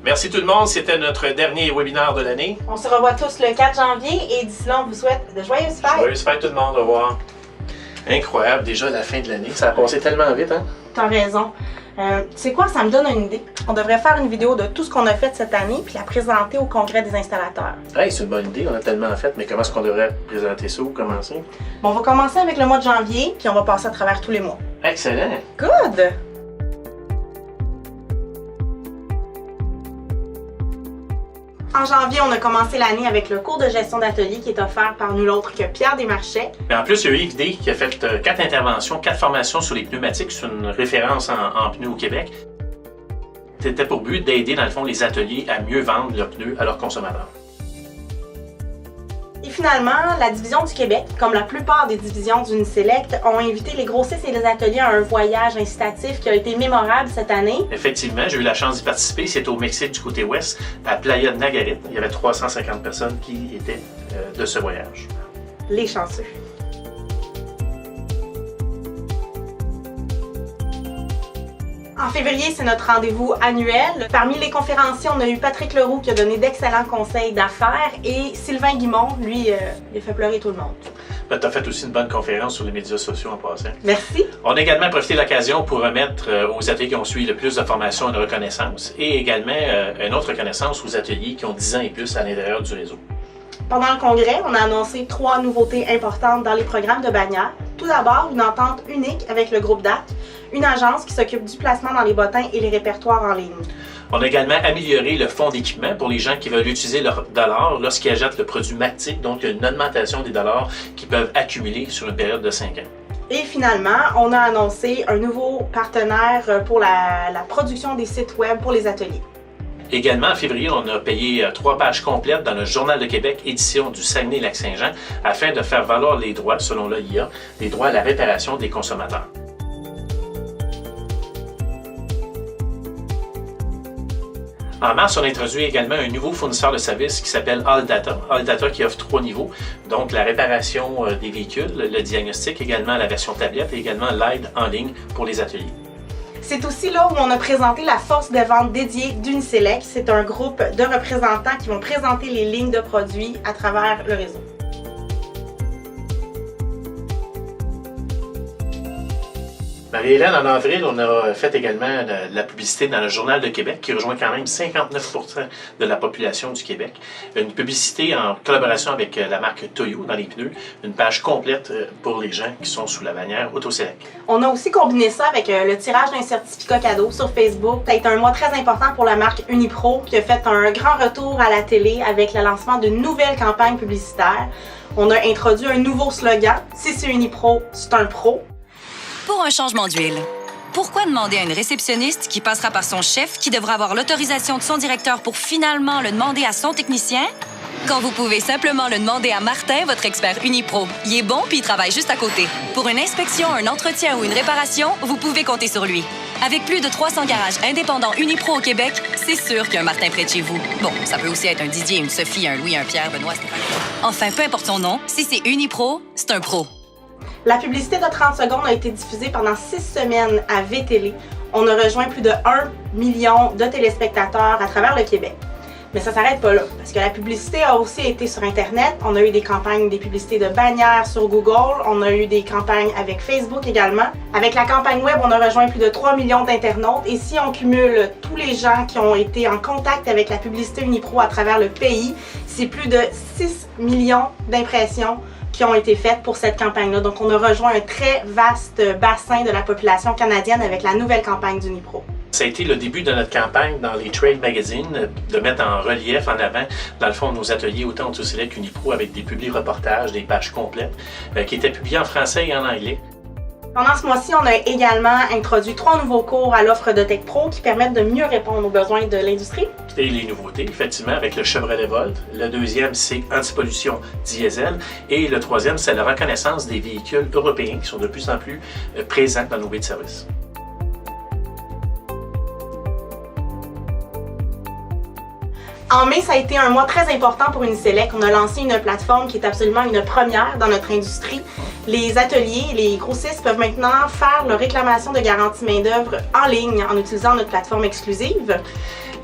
Merci tout le monde, c'était notre dernier webinaire de l'année. On se revoit tous le 4 janvier et d'ici là, on vous souhaite de joyeuses fêtes. Joyeuses fêtes tout le monde, au revoir. Incroyable, déjà la fin de l'année, ça a passé tellement vite, hein? T'as raison. Tu sais quoi, ça me donne une idée. On devrait faire une vidéo de tout ce qu'on a fait cette année puis la présenter au congrès des installateurs. Hey, c'est une bonne idée, on a tellement fait, mais comment est-ce qu'on devrait présenter ça ou commencer? Bon, on va commencer avec le mois de janvier puis on va passer à travers tous les mois. Excellent! Good! En janvier, on a commencé l'année avec le cours de gestion d'atelier qui est offert par nul autre que Pierre Desmarchais. Mais en plus, il y a eu Yves D qui a fait 4 interventions, 4 formations sur les pneumatiques, sur une référence en pneus au Québec. C'était pour but d'aider, dans le fond, les ateliers à mieux vendre leurs pneus à leurs consommateurs. Et finalement, la division du Québec, comme la plupart des divisions d'Uniselect, ont invité les grossistes et les ateliers à un voyage incitatif qui a été mémorable cette année. Effectivement, j'ai eu la chance d'y participer. C'était au Mexique du côté ouest, à Playa de Nayarit. Il y avait 350 personnes qui étaient de ce voyage. Les chanceux. En février, c'est notre rendez-vous annuel. Parmi les conférenciers, on a eu Patrick Leroux qui a donné d'excellents conseils d'affaires et Sylvain Guimond, lui, il a fait pleurer tout le monde. Tu as fait aussi une bonne conférence sur les médias sociaux en passant. Merci. On a également profité de l'occasion pour remettre aux ateliers qui ont suivi le plus de formation une reconnaissance et également une autre reconnaissance aux ateliers qui ont 10 ans et plus à l'intérieur du réseau. Pendant le congrès, on a annoncé 3 nouveautés importantes dans les programmes de bannières. Tout d'abord, une entente unique avec le groupe DAC, une agence qui s'occupe du placement dans les bottins et les répertoires en ligne. On a également amélioré le fonds d'équipement pour les gens qui veulent utiliser leurs dollars lorsqu'ils achètent le produit MACTIC, donc une augmentation des dollars qu'ils peuvent accumuler sur une période de 5 ans. Et finalement, on a annoncé un nouveau partenaire pour la production des sites web pour les ateliers. Également, en février, on a payé 3 pages complètes dans le Journal de Québec, édition du Saguenay-Lac-Saint-Jean, afin de faire valoir les droits, selon l'AIA, les droits à la réparation des consommateurs. En mars, on a introduit également un nouveau fournisseur de services qui s'appelle AllData. AllData qui offre 3 niveaux, donc la réparation des véhicules, le diagnostic, également la version tablette et également l'aide en ligne pour les ateliers. C'est aussi là où on a présenté la force de vente dédiée d'Uniselect. C'est un groupe de représentants qui vont présenter les lignes de produits à travers le réseau. Marie-Hélène, en avril, on a fait également de la publicité dans le Journal de Québec qui rejoint quand même 59% de la population du Québec. Une publicité en collaboration avec la marque Toyo dans les pneus, une page complète pour les gens qui sont sous la bannière AutoSelect. On a aussi combiné ça avec le tirage d'un certificat cadeau sur Facebook. Ça a été un mois très important pour la marque Unipro qui a fait un grand retour à la télé avec le lancement d'une nouvelle campagne publicitaire. On a introduit un nouveau slogan, « Si c'est Unipro, c'est un pro ». Pour un changement d'huile, pourquoi demander à une réceptionniste qui passera par son chef, qui devra avoir l'autorisation de son directeur pour finalement le demander à son technicien, quand vous pouvez simplement le demander à Martin, votre expert Unipro. Il est bon puis il travaille juste à côté. Pour une inspection, un entretien ou une réparation, vous pouvez compter sur lui. Avec plus de 300 garages indépendants Unipro au Québec, c'est sûr qu'il y a un Martin près de chez vous. Bon, ça peut aussi être un Didier, une Sophie, un Louis, un Pierre, Benoît, Stéphane. Enfin, peu importe son nom, si c'est Unipro, c'est un pro. La publicité de 30 secondes a été diffusée pendant 6 semaines à VTélé. On a rejoint plus de 1 million de téléspectateurs à travers le Québec. Mais ça ne s'arrête pas là, parce que la publicité a aussi été sur Internet. On a eu des campagnes, des publicités de bannières sur Google. On a eu des campagnes avec Facebook également. Avec la campagne web, on a rejoint plus de 3 millions d'internautes. Et si on cumule tous les gens qui ont été en contact avec la publicité Unipro à travers le pays, c'est plus de 6 millions d'impressions qui ont été faites pour cette campagne-là. Donc, on a rejoint un très vaste bassin de la population canadienne avec la nouvelle campagne d'Unipro. Ça a été le début de notre campagne dans les trade magazines, de mettre en relief, en avant, dans le fond, nos ateliers autant AutoSelect qu'Unipro avec des publi-reportages, des pages complètes, qui étaient publiées en français et en anglais. Pendant ce mois-ci, on a également introduit 3 nouveaux cours à l'offre de TechPro qui permettent de mieux répondre aux besoins de l'industrie. Et les nouveautés, effectivement, avec le Chevrolet Volt. Le deuxième, c'est antipollution diesel. Et le troisième, c'est la reconnaissance des véhicules européens qui sont de plus en plus présents dans nos baies de service. En mai, ça a été un mois très important pour Uniselect. On a lancé une plateforme qui est absolument une première dans notre industrie. Les ateliers, les grossistes peuvent maintenant faire leur réclamation de garantie main-d'œuvre en ligne en utilisant notre plateforme exclusive.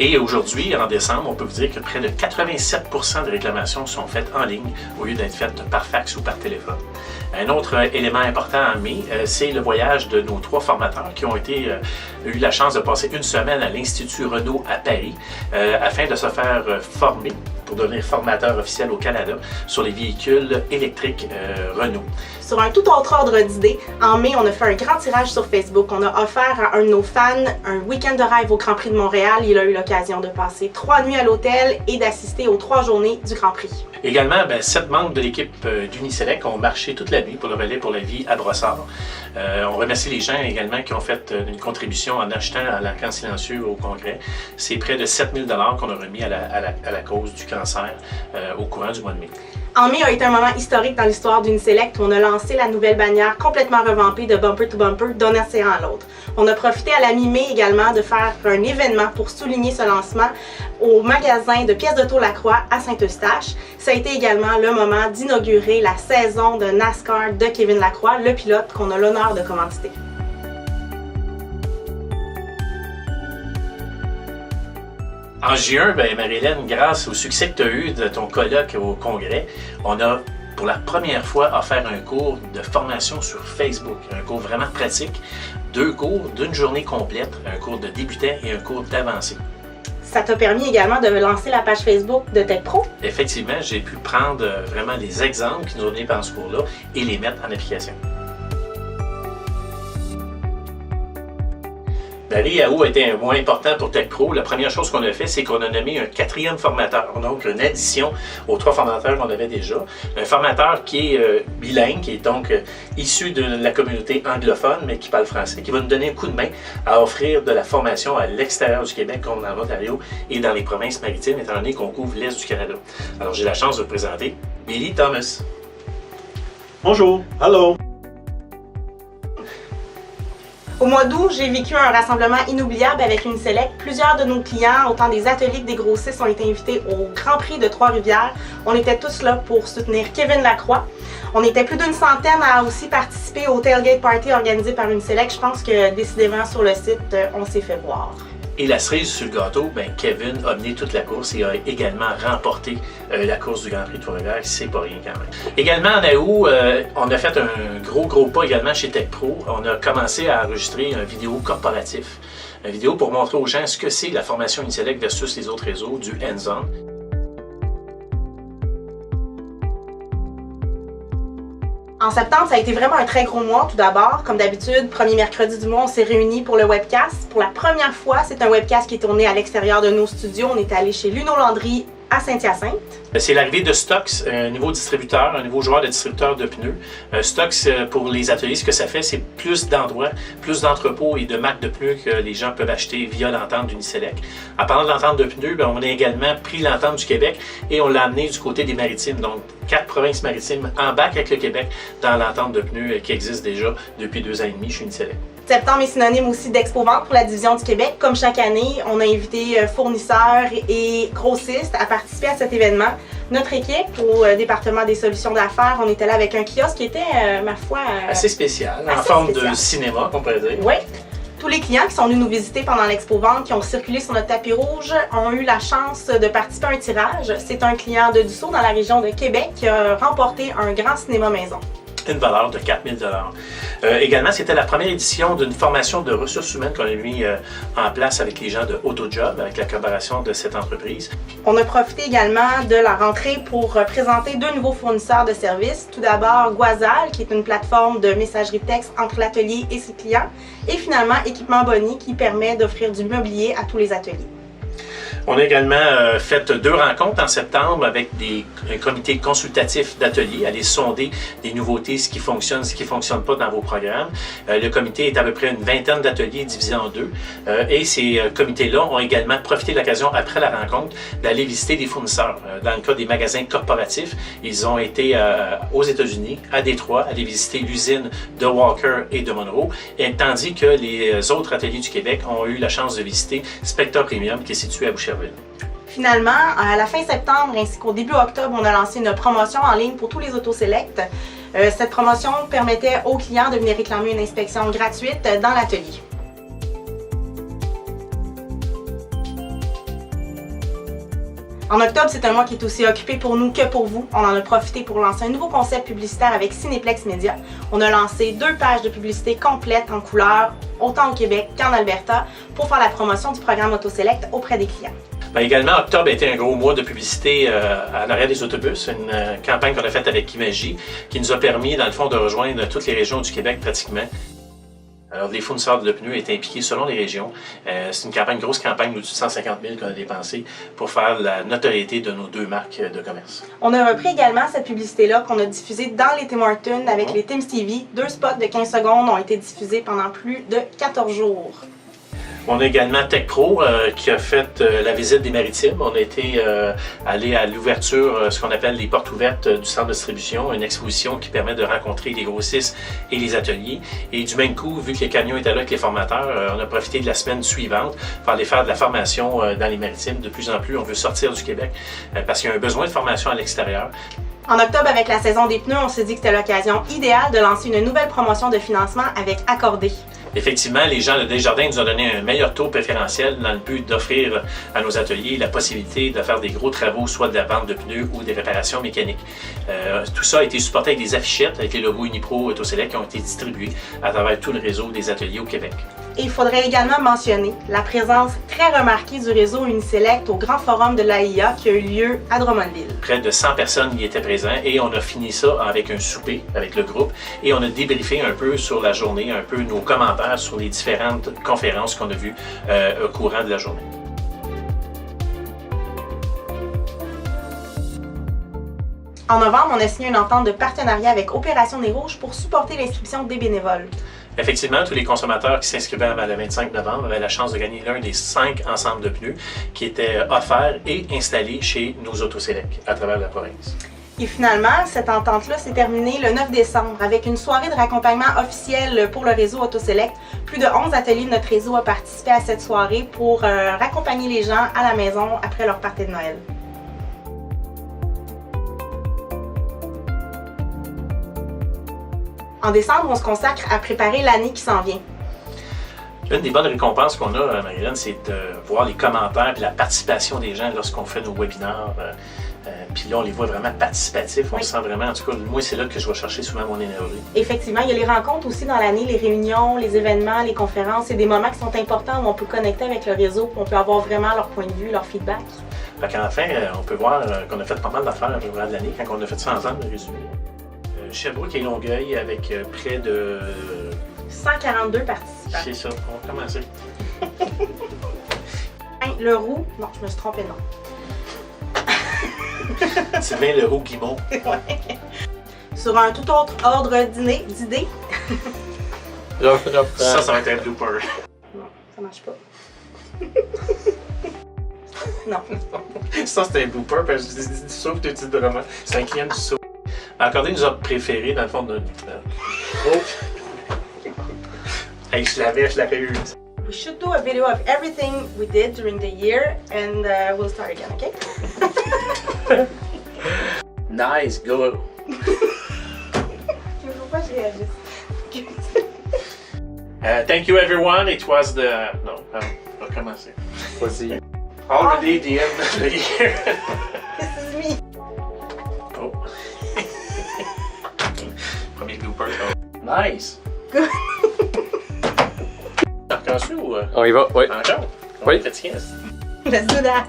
Et aujourd'hui, en décembre, on peut vous dire que près de 87% des réclamations sont faites en ligne au lieu d'être faites par fax ou par téléphone. Un autre élément important en mai, c'est le voyage de nos 3 formateurs qui ont eu la chance de passer une semaine à l'Institut Renault à Paris afin de se faire former pour devenir formateur officiel au Canada sur les véhicules électriques Renault. Sur un tout autre ordre d'idée, en mai, on a fait un grand tirage sur Facebook. On a offert à un de nos fans un week-end de rêve au Grand Prix de Montréal. Il a eu l'occasion de passer 3 nuits à l'hôtel et d'assister aux 3 journées du Grand Prix. Également, 7 membres de l'équipe d'Uniselect ont marché toute la nuit pour le relais pour la vie à Brossard. On remercie les gens également qui ont fait une contribution en achetant à l'Arcan Silencieux au Congrès. C'est près de 7 000 $ qu'on a remis à la cause du cancer au courant du mois de mai. En mai a été un moment historique dans l'histoire d'Uniselect où on a lancé la nouvelle bannière complètement revampée de Bumper to Bumper d'un océan à l'autre. On a profité à la mi-mai également de faire un événement pour souligner ce lancement au magasin de pièces d'auto Lacroix à Saint-Eustache. Ça a été également le moment d'inaugurer la saison de NASCAR de Kevin Lacroix, le pilote qu'on a l'honneur de commanditer. En juin, Marie-Hélène, grâce au succès que tu as eu de ton colloque au Congrès, on a pour la première fois offert un cours de formation sur Facebook, un cours vraiment pratique, 2 cours d'une journée complète, un cours de débutant et un cours d'avancé. Ça t'a permis également de lancer la page Facebook de TechPro? Effectivement, j'ai pu prendre vraiment des exemples qui nous ont donnés pendant ce cours-là et les mettre en application. L'année août a été un mois important pour TechPro. La première chose qu'on a fait, c'est qu'on a nommé un 4e formateur, donc une addition aux 3 formateurs qu'on avait déjà. Un formateur qui est bilingue, qui est donc issu de la communauté anglophone, mais qui parle français, qui va nous donner un coup de main à offrir de la formation à l'extérieur du Québec, comme dans l'Ontario et dans les provinces maritimes, étant donné qu'on couvre l'Est du Canada. Alors j'ai la chance de vous présenter Billy Thomas. Bonjour, hello. Au mois d'août, j'ai vécu un rassemblement inoubliable avec Uniselect. Plusieurs de nos clients, autant des ateliers que des grossistes, ont été invités au Grand Prix de Trois-Rivières. On était tous là pour soutenir Kevin Lacroix. On était plus d'une centaine à aussi participer au tailgate party organisé par Uniselect. Je pense que décidément sur le site, on s'est fait voir. Et la cerise sur le gâteau, Kevin a mené toute la course et a également remporté la course du Grand Prix de Trois-Rivières, c'est pas rien quand même. Également en août, on a fait un gros pas également chez TechPro. On a commencé à enregistrer une vidéo corporatif, une vidéo pour montrer aux gens ce que c'est la formation Uniselect versus les autres réseaux, du hands-on. En septembre, ça a été vraiment un très gros mois tout d'abord. Comme d'habitude, premier mercredi du mois, on s'est réunis pour le webcast. Pour la première fois, c'est un webcast qui est tourné à l'extérieur de nos studios. On est allé chez Luno Landry à Saint-Hyacinthe. C'est l'arrivée de Stox, un nouveau distributeur, un nouveau joueur de distributeur de pneus. Stox, pour les ateliers, ce que ça fait, c'est plus d'endroits, plus d'entrepôts et de marques de pneus que les gens peuvent acheter via l'entente d'Uniselect. En parlant de l'entente de pneus, on a également pris l'entente du Québec et on l'a amené du côté des maritimes. Donc, 4 provinces maritimes embarquent avec le Québec dans l'entente de pneus qui existe déjà depuis 2 ans et demi chez Uniselect. Septembre est synonyme aussi d'Expo-Vente pour la division du Québec. Comme chaque année, on a invité fournisseurs et grossistes à participer à cet événement. Notre équipe au département des solutions d'affaires, on était là avec un kiosque qui était, ma foi... assez spécial, en forme de cinéma, qu'on pourrait dire. Oui. Tous les clients qui sont venus nous visiter pendant l'Expo-Vente, qui ont circulé sur notre tapis rouge, ont eu la chance de participer à un tirage. C'est un client de Dussault, dans la région de Québec, qui a remporté un grand cinéma maison. Une valeur de 4 000 $. Également, c'était la première édition d'une formation de ressources humaines qu'on a mis en place avec les gens de AutoJob, avec la collaboration de cette entreprise. On a profité également de la rentrée pour présenter 2 nouveaux fournisseurs de services. Tout d'abord, Guazal, qui est une plateforme de messagerie texte entre l'atelier et ses clients. Et finalement, Équipement Bonnie, qui permet d'offrir du mobilier à tous les ateliers. On a également fait 2 rencontres en septembre avec un comité consultatif d'ateliers, aller sonder des nouveautés, ce qui fonctionne, ce qui ne fonctionne pas dans vos programmes. Le comité est à peu près une vingtaine d'ateliers divisés en 2. Et ces comités-là ont également profité de l'occasion, après la rencontre, d'aller visiter des fournisseurs. Dans le cas des magasins corporatifs, ils ont été aux États-Unis, à Détroit, aller visiter l'usine de Walker et de Monroe, tandis que les autres ateliers du Québec ont eu la chance de visiter Spectre Premium, qui est situé à Boucherville. Finalement, à la fin septembre ainsi qu'au début octobre, on a lancé une promotion en ligne pour tous les AutoSelect. Cette promotion permettait aux clients de venir réclamer une inspection gratuite dans l'atelier. En octobre, c'est un mois qui est aussi occupé pour nous que pour vous. On en a profité pour lancer un nouveau concept publicitaire avec Cinéplex Media. On a lancé 2 pages de publicité complètes en couleur, autant au Québec qu'en Alberta, pour faire la promotion du programme AutoSelect auprès des clients. Également, octobre a été un gros mois de publicité à l'arrêt des autobus, une campagne qu'on a faite avec Imagie, qui nous a permis, dans le fond, de rejoindre toutes les régions du Québec pratiquement. Alors, les fournisseurs de pneus étaient impliqués selon les régions. C'est une grosse campagne de 150 000 qu'on a dépensé pour faire la notoriété de nos 2 marques de commerce. On a repris également cette publicité-là qu'on a diffusée dans les Tim Hortons avec les Tim's TV. 2 spots de 15 secondes ont été diffusés pendant plus de 14 jours. On a également TechPro qui a fait la visite des Maritimes. On a été allé à l'ouverture, ce qu'on appelle les portes ouvertes du centre de distribution, une exposition qui permet de rencontrer les grossistes et les ateliers. Et du même coup, vu que les camions étaient là avec les formateurs, on a profité de la semaine suivante pour aller faire de la formation dans les Maritimes. De plus en plus, on veut sortir du Québec parce qu'il y a un besoin de formation à l'extérieur. En octobre, avec la saison des pneus, on s'est dit que c'était l'occasion idéale de lancer une nouvelle promotion de financement avec Accordé. Effectivement, les gens de Desjardins nous ont donné un meilleur taux préférentiel dans le but d'offrir à nos ateliers la possibilité de faire des gros travaux, soit de la vente de pneus ou des réparations mécaniques. Tout ça a été supporté avec des affichettes avec les logos Unipro et AutoSelect qui ont été distribués à travers tout le réseau des ateliers au Québec. Et il faudrait également mentionner la présence très remarquée du réseau Uniselect au Grand Forum de l'AIA qui a eu lieu à Drummondville. Près de 100 personnes y étaient présentes et on a fini ça avec un souper avec le groupe et on a débriefé un peu sur la journée, un peu nos commentaires sur les différentes conférences qu'on a vues au courant de la journée. En novembre, on a signé une entente de partenariat avec Opération Nez Rouge pour supporter l'inscription des bénévoles. Effectivement, tous les consommateurs qui s'inscrivaient avant le 25 novembre avaient la chance de gagner l'un des 5 ensembles de pneus qui étaient offerts et installés chez nos AutoSelect à travers la province. Et finalement, cette entente-là s'est terminée le 9 décembre avec une soirée de raccompagnement officielle pour le réseau AutoSelect. Plus de 11 ateliers de notre réseau ont participé à cette soirée pour raccompagner les gens à la maison après leur party de Noël. En décembre, on se consacre à préparer l'année qui s'en vient. Une des bonnes récompenses qu'on a, Marie-Hélène, c'est de voir les commentaires et la participation des gens lorsqu'on fait nos webinaires. Puis là, on les voit vraiment participatifs. On se sent vraiment, en tout cas, moi, c'est là que je vais chercher souvent mon énergie. Effectivement, il y a les rencontres aussi dans l'année, les réunions, les événements, les conférences. C'est des moments qui sont importants où on peut connecter avec le réseau, on peut avoir vraiment leur point de vue, leur feedback. Fait qu'à la fin, on peut voir qu'on a fait pas mal d'affaires au cours de l'année quand on a fait ça ensemble, le résumé. Sherbrooke et Longueuil avec près de 142 participants. C'est ça, on va commencer. Le Roux, non, je me suis trompée, non. Sylvain Leroux-Guimont. Ouais. Sur un tout autre ordre d'idées. Ça va être un blooper. Non, ça marche pas. Non. Ça, c'est un blooper parce que je dis du saut, tu dis vraiment. C'est un client du saut. Accordé nous a préféré dans le fond de. Oh! Hey, je l'avais eu. We should do a video of everything we did during the year and we'll start again, okay? Nice, go! Pourquoi je réagis? Thank you everyone, it was the. Non, on va commencer. Voici. Already the end of the year. This is me. Oh. Premier blooper. Oh. Nice! Good. T'as recommencé ou. On y va, oui. Encore? Oui. Fatigué, Let's do that.